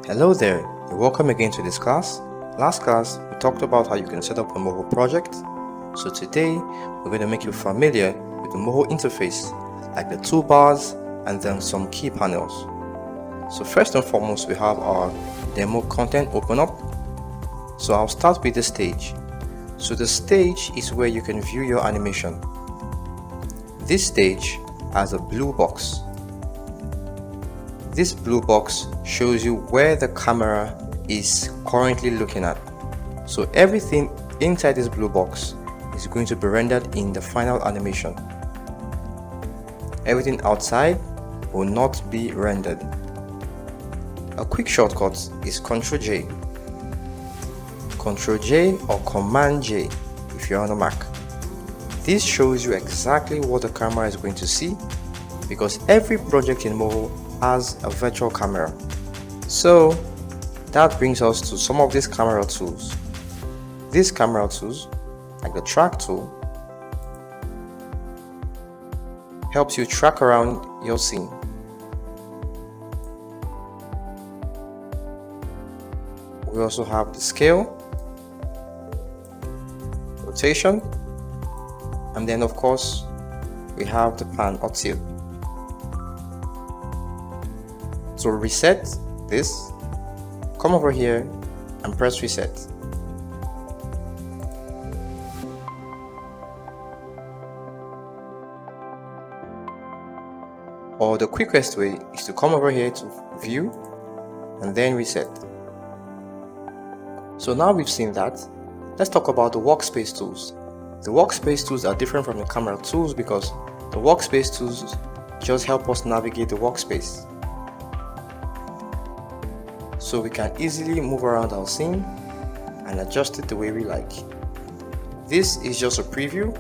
Hello there, and welcome again to this class. Last class, we talked about how you can set up a Moho project. So today, we're going to make you familiar with the Moho interface, like the toolbars and then some key panels. So first and foremost, we have our demo content open up. So I'll start with the stage. So the stage is where you can view your animation. This stage has a blue box. This blue box shows you where the camera is currently looking at. So everything inside this blue box is going to be rendered in the final animation. Everything outside will not be rendered. A quick shortcut is Ctrl J. Ctrl J or Command J if you're on a Mac. This shows you exactly what the camera is going to see, because every project in Moho has a virtual camera. So that brings us to some of these camera tools. These camera tools, like the track tool, helps you track around your scene. We also have the scale, rotation, and then of course we have the pan or tilt. So reset this, come over here and press reset. Or the quickest way is to come over here to view and then reset. So now we've seen that, let's talk about the workspace tools. The workspace tools are different from the camera tools because the workspace tools just help us navigate the workspace. So we can easily move around our scene and adjust it the way we like. This is just a preview.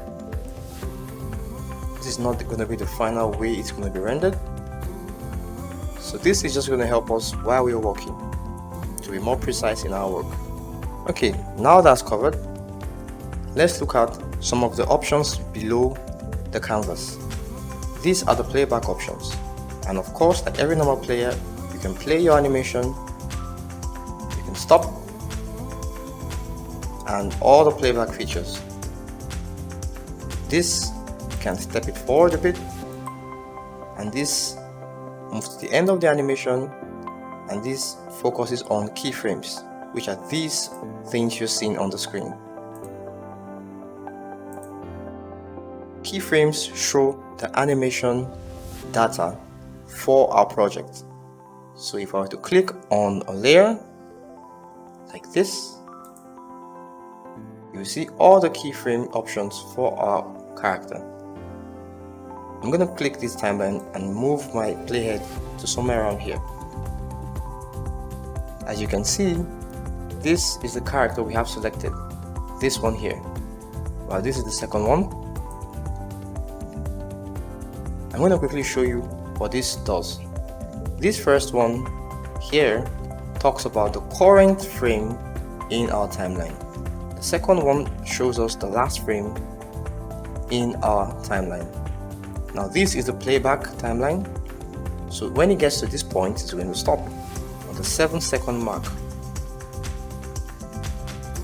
This is not going to be the final way it's going to be rendered. So this is just going to help us while we're working to be more precise in our work. Okay, now that's covered, let's look at some of the options below the canvas. These are the playback options, and of course, like every normal player, you can play your animation, you can stop, and all the playback features. This, you can step it forward a bit, and this moves to the end of the animation, and this focuses on keyframes, which are these things you're seeing on the screen. Keyframes show the animation data for our project. So if I were to click on a layer like this, you see all the keyframe options for our character. I'm going to click this timeline and move my playhead to somewhere around here. As you can see, this is the character we have selected, this one here. Well, this is the second one. I'm going to quickly show you what this does. This first one here talks about the current frame in our timeline. The second one shows us the last frame in our timeline. Now this is the playback timeline. So when it gets to this point, it's going to stop on the 7-second mark.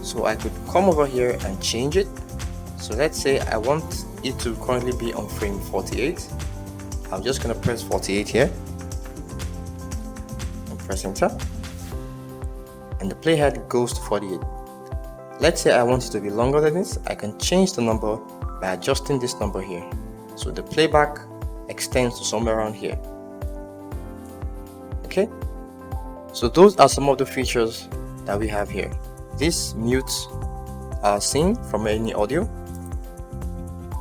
So I could come over here and change it. So let's say I want it to currently be on frame 48. I'm just going to press 48 here and press enter, and the playhead goes to 48. Let's say I want it to be longer than this. I can change the number by adjusting this number here. So the playback extends to somewhere around here. Okay, so those are some of the features that we have here. This mutes our scene from any audio.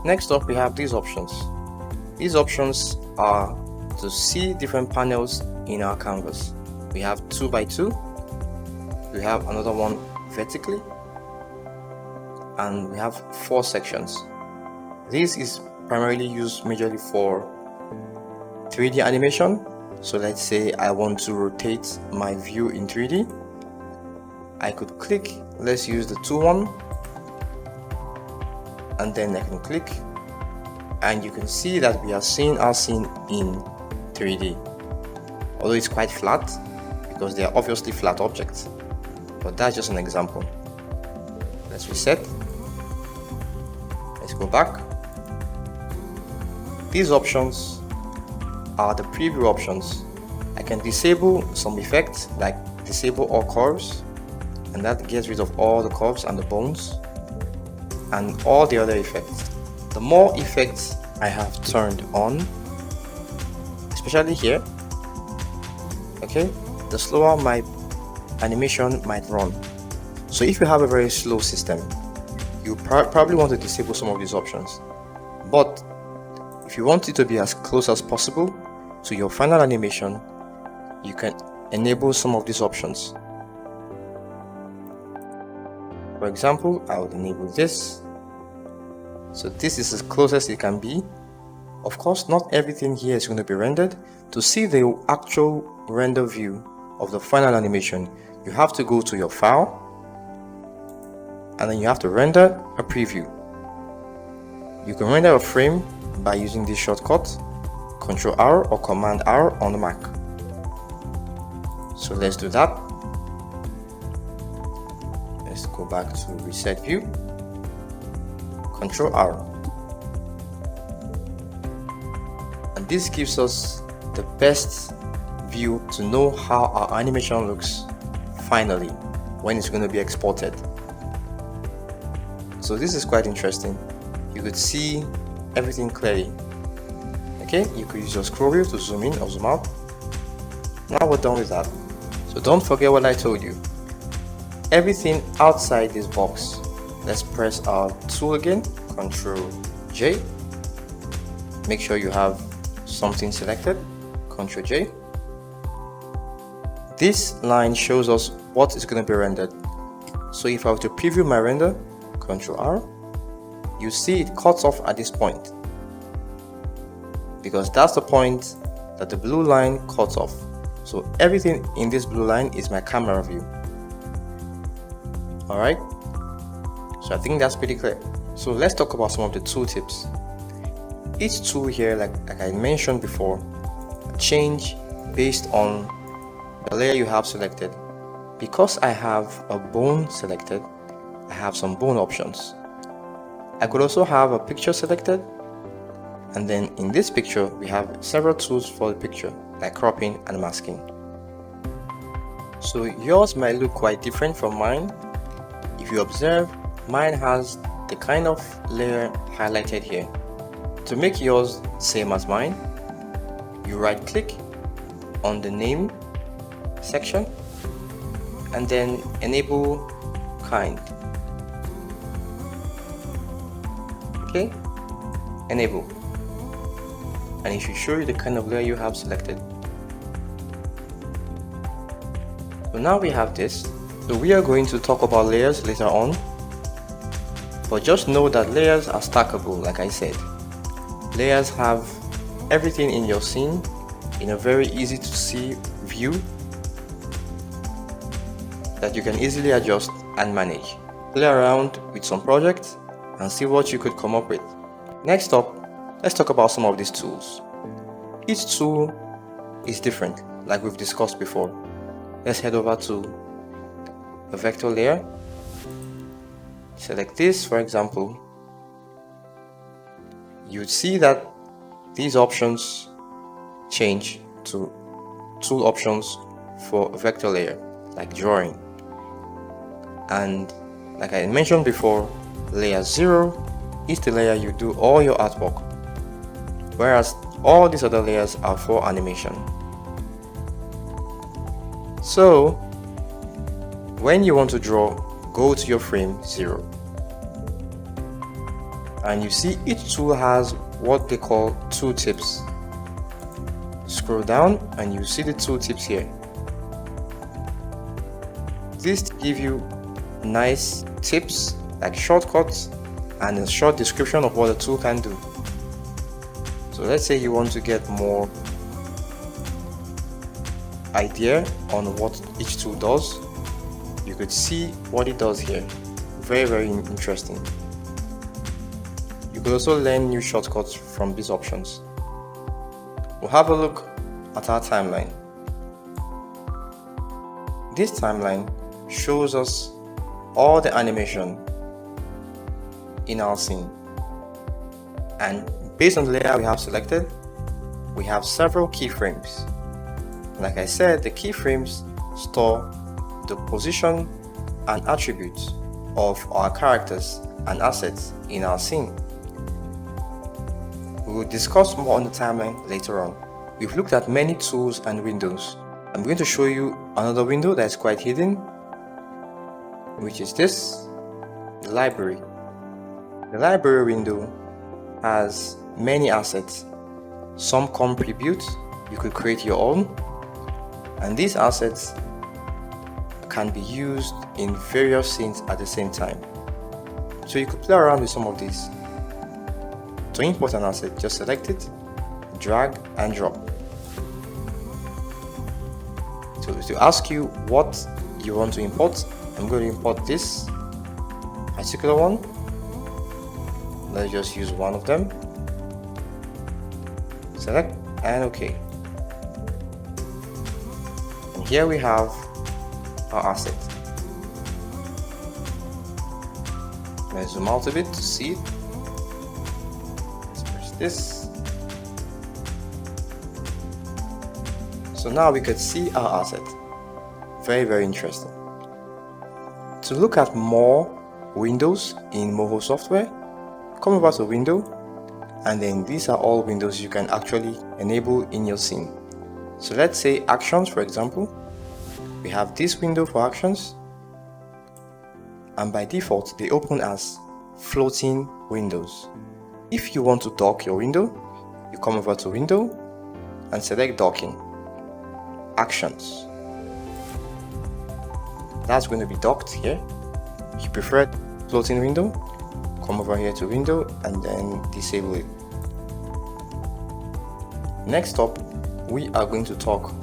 Next up, we have these options. These options are to see different panels in our canvas. We have 2x2, we have another one vertically, and we have 4 sections. This is primarily used majorly for 3D animation. So let's say I want to rotate my view in 3D. I could click, let's use the 2-1, and then I can click, and you can see that we are seeing our scene in 3D. Although it's quite flat, because they are obviously flat objects. But that's just an example. Let's reset. Let's go back. These options are the preview options. I can disable some effects, like disable all curves, and that gets rid of all the curves and the bones and all the other effects. The more effects I have turned on, especially here, okay, the slower my animation might run. So if you have a very slow system, you probably want to disable some of these options. But if you want it to be as close as possible to your final animation, you can enable some of these options. For example, I would enable this. So this is as close as it can be. Of course, not everything here is going to be rendered. To see the actual render view of the final animation, you have to go to your file, and then you have to render a preview. You can render a frame by using this shortcut, Ctrl-R or Command-R on the Mac. So let's do that. Let's go back to reset view, Ctrl-R. And this gives us the best view to know how our animation looks finally when it's going to be exported. So this is quite interesting. You could see everything clearly. Okay, you could use your scroll wheel to zoom in or zoom out. Now we're done with that. So don't forget what I told you. Everything outside this box. Let's press our tool again, Ctrl J. Make sure you have something selected, Ctrl J. This line shows us what is going to be rendered. So if I were to preview my render, Ctrl R, you see it cuts off at this point, because that's the point that the blue line cuts off. So everything in this blue line is my camera view. Alright, so I think that's pretty clear. So let's talk about some of the tooltips. Each tool here, like I mentioned before, change based on the layer you have selected. Because I have a bone selected, I have some bone options. I could also have a picture selected, and then in this picture we have several tools for the picture, like cropping and masking. So yours might look quite different from mine. If you observe, mine has the kind of layer highlighted here. To make yours same as mine, you right click on the name section and then enable kind. Okay, enable, and it should show you the kind of layer you have selected. So now we have this. So we are going to talk about layers later on, but just know that layers are stackable. Like I said, layers have everything in your scene in a very easy to see view that you can easily adjust and manage. Play around with some projects and see what you could come up with. Next up, let's talk about some of these tools. Each tool is different, like we've discussed before. Let's head over to a vector layer. Select this, for example. You'd see that these options change to tool options for a vector layer, like drawing. And like I mentioned before, layer 0 is the layer you do all your artwork, whereas all these other layers are for animation. So when you want to draw, go to your frame 0, and you see each tool has what they call tooltips. Scroll down and you see the tooltips here. These give you nice tips like shortcuts and a short description of what the tool can do. So let's say you want to get more idea on what each tool does. You could see what it does here. Very interesting. You could also learn new shortcuts from these options. We'll have a look at our timeline. This timeline shows us all the animation in our scene, and based on the layer we have selected, we have several keyframes. Like I said, the keyframes store the position and attributes of our characters and assets in our scene. We will discuss more on the timeline later on. We've looked at many tools and windows. I'm going to show you another window that is quite hidden, which is this, the library. The library window has many assets. Some come pre-built, you could create your own, and these assets can be used in various scenes at the same time. So you could play around with some of these. To import an asset, just select it, drag and drop. So to ask you what you want to import, I'm going to import this particular one. Let's just use one of them. Select and OK. And here we have our asset. Let's zoom out a bit to see it. Let's press this. So now we could see our asset. Very interesting. To look at more windows in Moho software, come over to Window, and then these are all windows you can actually enable in your scene. So let's say Actions, for example. We have this window for Actions, and by default they open as floating windows. If you want to dock your window, you come over to Window and select Docking, Actions. That's going to be docked here. If you prefer floating window, come over here to Window and then disable it. Next up, we are going to talk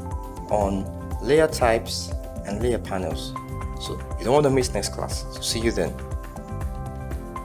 on layer types and layer panels. So you don't want to miss next class. So see you then.